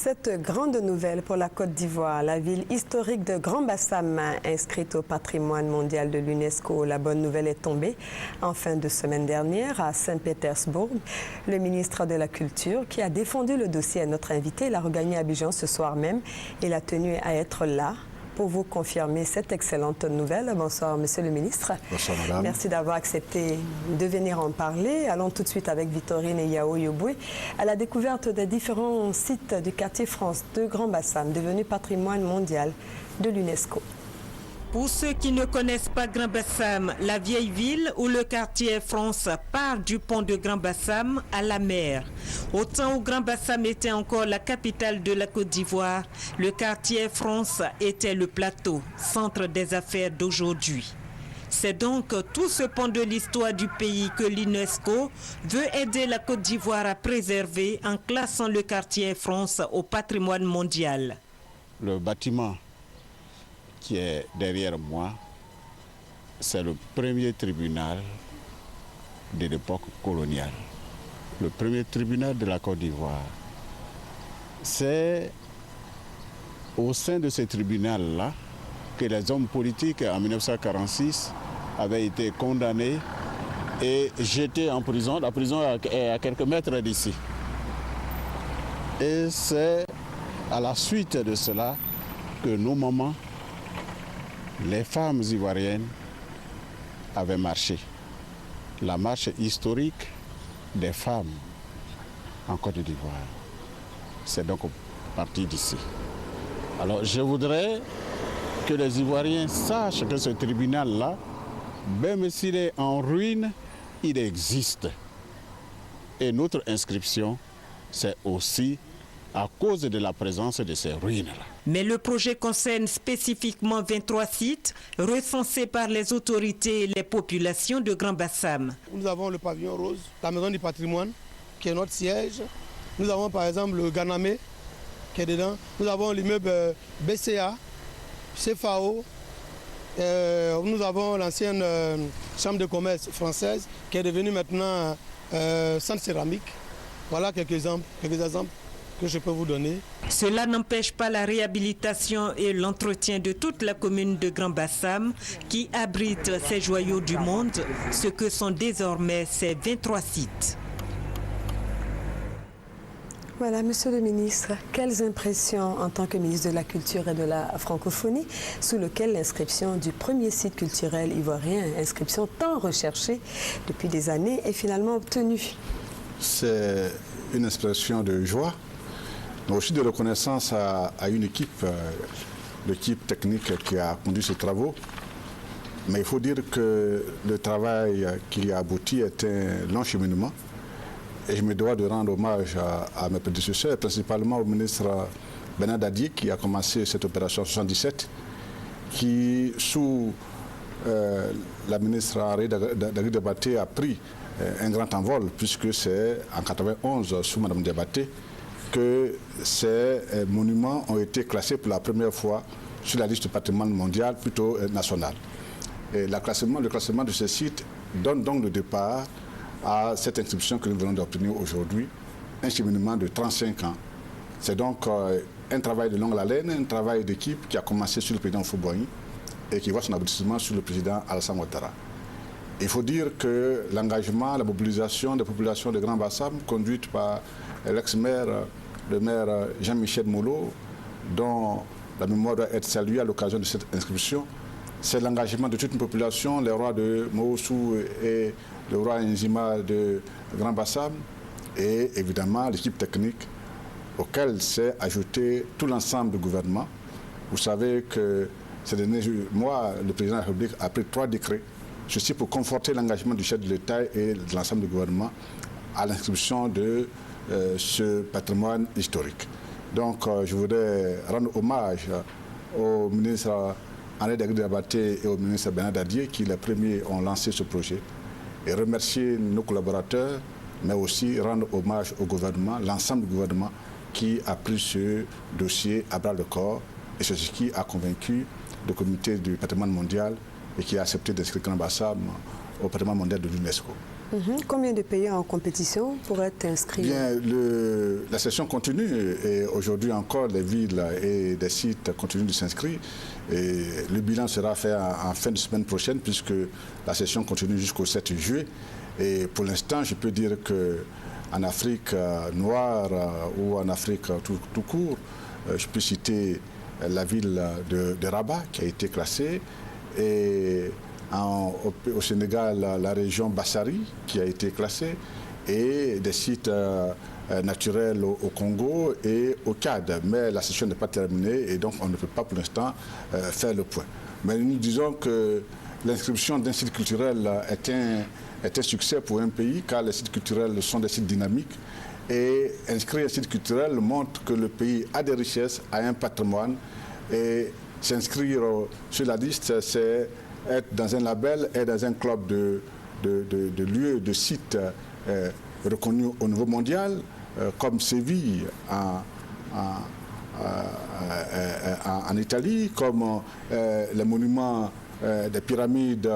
Cette grande nouvelle pour la Côte d'Ivoire, la ville historique de Grand Bassam inscrite au patrimoine mondial de l'UNESCO. La bonne nouvelle est tombée en fin de semaine dernière à Saint-Pétersbourg. Le ministre de la Culture, qui a défendu le dossier à notre invité, l'a regagné à Abidjan ce soir même. Il a tenu à être là pour vous confirmer cette excellente nouvelle. Bonsoir, Monsieur le ministre. Bonsoir, Madame. Merci d'avoir accepté de venir en parler. Allons tout de suite avec Victorine et Yao Yoboué à la découverte des différents sites du quartier France de Grand Bassam, devenu patrimoine mondial de l'UNESCO. Pour ceux qui ne connaissent pas Grand Bassam, la vieille ville où le quartier France part du pont de Grand Bassam à la mer. Au temps où Grand Bassam était encore la capitale de la Côte d'Ivoire, le quartier France était le plateau, centre des affaires d'aujourd'hui. C'est donc tout ce pan de l'histoire du pays que l'UNESCO veut aider la Côte d'Ivoire à préserver en classant le quartier France au patrimoine mondial. Le bâtiment qui est derrière moi, c'est le premier tribunal de l'époque coloniale. Le premier tribunal de la Côte d'Ivoire. C'est au sein de ce tribunal-là que les hommes politiques en 1946 avaient été condamnés et jetés en prison. La prison est à quelques mètres d'ici. Et c'est à la suite de cela que nos mamans, les femmes ivoiriennes, avaient marché. La marche historique des femmes en Côte d'Ivoire. C'est donc parti d'ici. Alors je voudrais que les Ivoiriens sachent que ce tribunal-là, même s'il est en ruine, il existe. Et notre inscription, c'est aussi à cause de la présence de ces ruines-là. Mais le projet concerne spécifiquement 23 sites recensés par les autorités et les populations de Grand Bassam. Nous avons le pavillon rose, la maison du patrimoine, qui est notre siège. Nous avons par exemple le Ganamé, qui est dedans. Nous avons l'immeuble BCA, CFAO. Nous avons l'ancienne chambre de commerce française, qui est devenue maintenant centre céramique. Voilà quelques exemples que je peux vous donner. Cela n'empêche pas la réhabilitation et l'entretien de toute la commune de Grand Bassam qui abrite ces joyaux du monde, ce que sont désormais ces 23 sites. Voilà, Monsieur le ministre, quelles impressions en tant que ministre de la Culture et de la Francophonie, sous lequel l'inscription du premier site culturel ivoirien, inscription tant recherchée depuis des années, est finalement obtenue? C'est une expression de joie, mais aussi de reconnaissance à une équipe, l'équipe technique qui a conduit ces travaux. Mais il faut dire que le travail qui a abouti est un long cheminement. Et je me dois de rendre hommage à mes prédécesseurs, principalement au ministre Bernard Dadié, qui a commencé cette opération en 1977, qui, sous la ministre Henri Diabaté, a pris un grand envol, puisque c'est en 1991, sous Mme Diabaté, que ces monuments ont été classés pour la première fois sur la liste du patrimoine mondial, plutôt national. Et le classement de ces sites donne donc le départ à cette inscription que nous venons d'obtenir aujourd'hui, un cheminement de 35 ans. C'est donc un travail de longue haleine, un travail d'équipe qui a commencé sur le président Houphouët-Boigny et qui voit son aboutissement sur le président Alassane Ouattara. Il faut dire que l'engagement, la mobilisation des populations de Grand Bassam, conduite par l'ex-maire, le maire Jean-Michel Molo, dont la mémoire doit être saluée à l'occasion de cette inscription, c'est l'engagement de toute une population, les rois de Moossou et le roi Nzima de Grand Bassam, et évidemment l'équipe technique auquel s'est ajouté tout l'ensemble du gouvernement. Vous savez que ces derniers mois, le président de la République a pris 3 décrets, ceci pour conforter l'engagement du chef de l'État et de l'ensemble du gouvernement à l'inscription de ce patrimoine historique. Donc je voudrais rendre hommage au ministre Henri Diabaté et au ministre Bernard Dadié qui les premiers ont lancé ce projet et remercier nos collaborateurs, mais aussi rendre hommage au gouvernement, l'ensemble du gouvernement qui a pris ce dossier à bras le corps et c'est ce qui a convaincu le comité du patrimoine mondial et qui a accepté d'inscrire Grand Bassam au patrimoine mondial de l'UNESCO. Combien de pays en compétition pourraient être inscrits? Bien, la session continue et aujourd'hui encore, les villes et des sites continuent de s'inscrire. Et le bilan sera fait en fin de semaine prochaine puisque la session continue jusqu'au 7 juillet. Et pour l'instant, je peux dire qu'en Afrique noire ou en Afrique tout court, je peux citer la ville de Rabat qui a été classée et au Sénégal, la région Bassari qui a été classée et des sites naturels au Congo et au Tchad. Mais la session n'est pas terminée et donc on ne peut pas pour l'instant faire le point. Mais nous disons que l'inscription d'un site culturel est un succès pour un pays car les sites culturels sont des sites dynamiques et inscrire un site culturel montre que le pays a des richesses, a un patrimoine et s'inscrire sur la liste, c'est être dans un label et dans un club de lieux, de sites reconnus au niveau mondial, comme Séville en Italie, comme les monuments des pyramides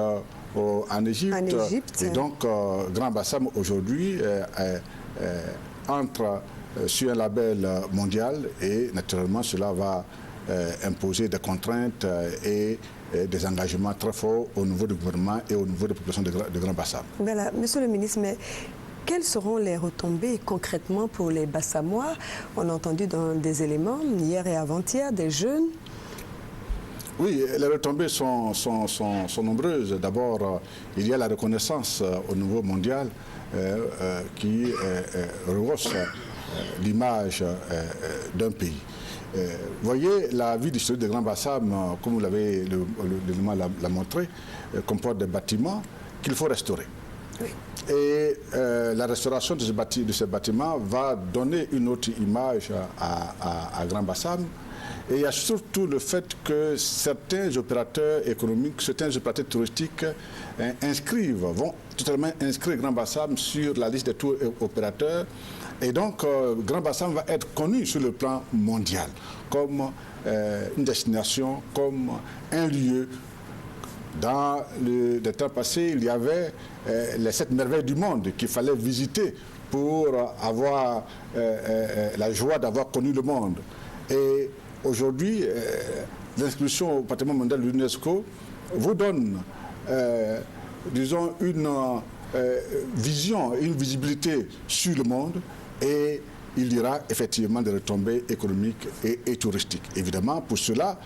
en Égypte. Et donc, Grand Bassam aujourd'hui entre sur un label mondial et naturellement cela va imposer des contraintes et des engagements très forts au niveau du gouvernement et au niveau des populations de Grand Bassam. Voilà, Monsieur le ministre, mais quelles seront les retombées concrètement pour les Bassamois? On a entendu dans des éléments, hier et avant-hier, des jeunes. Oui, les retombées sont nombreuses. D'abord, il y a la reconnaissance au niveau mondial qui rehausse l'image d'un pays. Voyez, la ville historique de Grand Bassam, comme vous l'avez l'élément l'a montré, comporte des bâtiments qu'il faut restaurer. Oui. Et la restauration de ces bâtiments va donner une autre image à Grand Bassam. Et il y a surtout le fait que certains opérateurs économiques, certains opérateurs touristiques vont totalement inscrire Grand Bassam sur la liste des tours opérateurs. Et donc, Grand Bassam va être connu sur le plan mondial comme une destination, comme un lieu. Dans le temps passé, il y avait les 7 merveilles du monde qu'il fallait visiter pour avoir la joie d'avoir connu le monde. Et aujourd'hui, l'inscription au patrimoine mondial de l'UNESCO vous donne, disons, une vision, une visibilité sur le monde et il y aura effectivement des retombées économiques et touristiques. Évidemment, pour cela,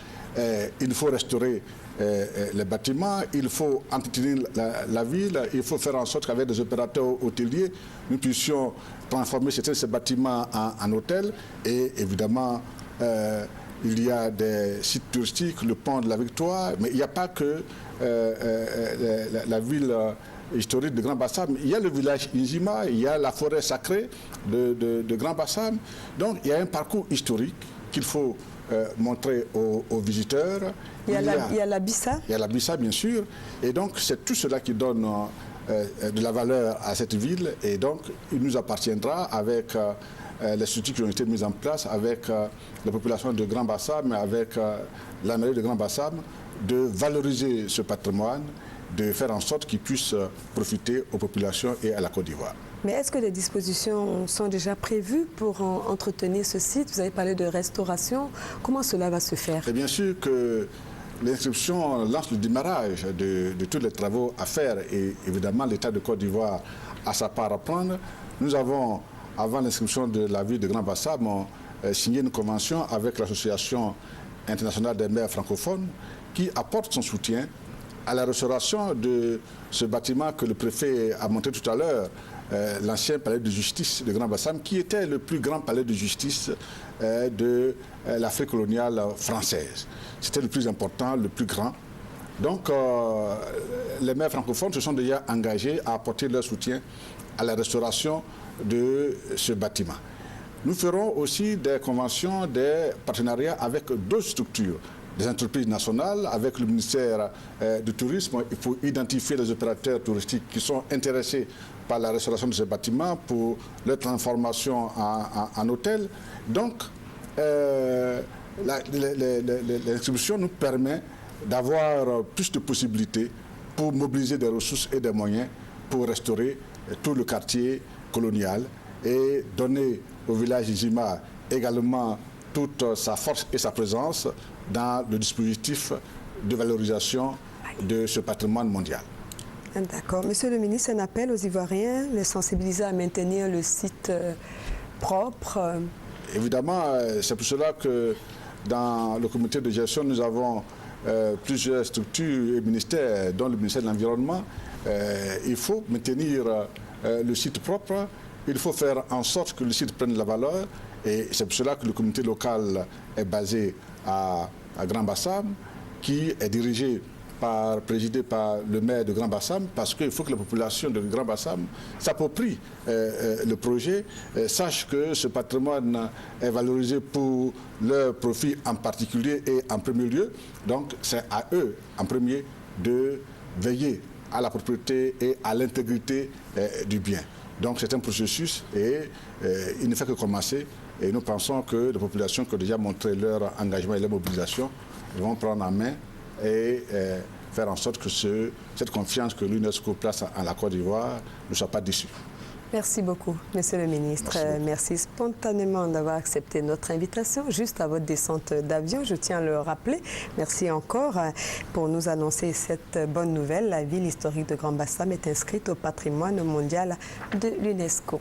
il faut restaurer les bâtiments, il faut entretenir la ville, il faut faire en sorte qu'avec des opérateurs hôteliers, nous puissions transformer certains de ces bâtiments en hôtels et évidemment, il y a des sites touristiques, le pont de la Victoire, mais il n'y a pas que la ville historique de Grand Bassam. Il y a le village Injima, il y a la forêt sacrée de Grand Bassam. Donc il y a un parcours historique qu'il faut montrer aux visiteurs. Il y a la Bissa. Il y a la Bissa, bien sûr. Et donc c'est tout cela qui donne de la valeur à cette ville. Et donc il nous appartiendra avec les structures qui ont été mises en place avec la population de Grand Bassam, avec la mairie de Grand Bassam, de valoriser ce patrimoine, de faire en sorte qu'il puisse profiter aux populations et à la Côte d'Ivoire. Mais est-ce que des dispositions sont déjà prévues pour entretenir ce site? Vous avez parlé de restauration. Comment cela va se faire? Et bien sûr que l'inscription lance le démarrage de tous les travaux à faire et évidemment l'État de Côte d'Ivoire a sa part à prendre. Nous avons, avant l'inscription de la ville de Grand Bassam, signé une convention avec l'Association internationale des maires francophones qui apporte son soutien à la restauration de ce bâtiment que le préfet a montré tout à l'heure, l'ancien palais de justice de Grand Bassam, qui était le plus grand palais de justice de l'Afrique coloniale française. C'était le plus important, le plus grand. Donc, les maires francophones se sont déjà engagés à apporter leur soutien à la restauration de ce bâtiment. Nous ferons aussi des conventions, des partenariats avec d'autres structures, des entreprises nationales, avec le ministère du Tourisme. Il faut identifier les opérateurs touristiques qui sont intéressés par la restauration de ces bâtiments pour leur transformation en hôtel. Donc, l'inscription nous permet d'avoir plus de possibilités pour mobiliser des ressources et des moyens pour restaurer tout le quartier colonial et donner au village d'Izima également toute sa force et sa présence dans le dispositif de valorisation de ce patrimoine mondial. D'accord. Monsieur le ministre, un appel aux Ivoiriens, les sensibiliser à maintenir le site propre. Évidemment, c'est pour cela que dans le comité de gestion, nous avons plusieurs structures et ministères, dont le ministère de l'Environnement. Il faut maintenir le site propre, il faut faire en sorte que le site prenne de la valeur, et c'est pour cela que le comité local est basé à Grand Bassam, qui est présidé par le maire de Grand Bassam, parce qu'il faut que la population de Grand Bassam s'approprie le projet, sache que ce patrimoine est valorisé pour leur profit en particulier et en premier lieu. Donc c'est à eux en premier de veiller à la propriété et à l'intégrité du bien. Donc c'est un processus et il ne fait que commencer. Et nous pensons que les populations qui ont déjà montré leur engagement et leur mobilisation vont prendre en main et faire en sorte que cette confiance que l'UNESCO place à la Côte d'Ivoire ne soit pas déçue. Merci beaucoup, Monsieur le Ministre. Merci spontanément d'avoir accepté notre invitation juste à votre descente d'avion. Je tiens à le rappeler. Merci encore pour nous annoncer cette bonne nouvelle. La ville historique de Grand Bassam est inscrite au patrimoine mondial de l'UNESCO.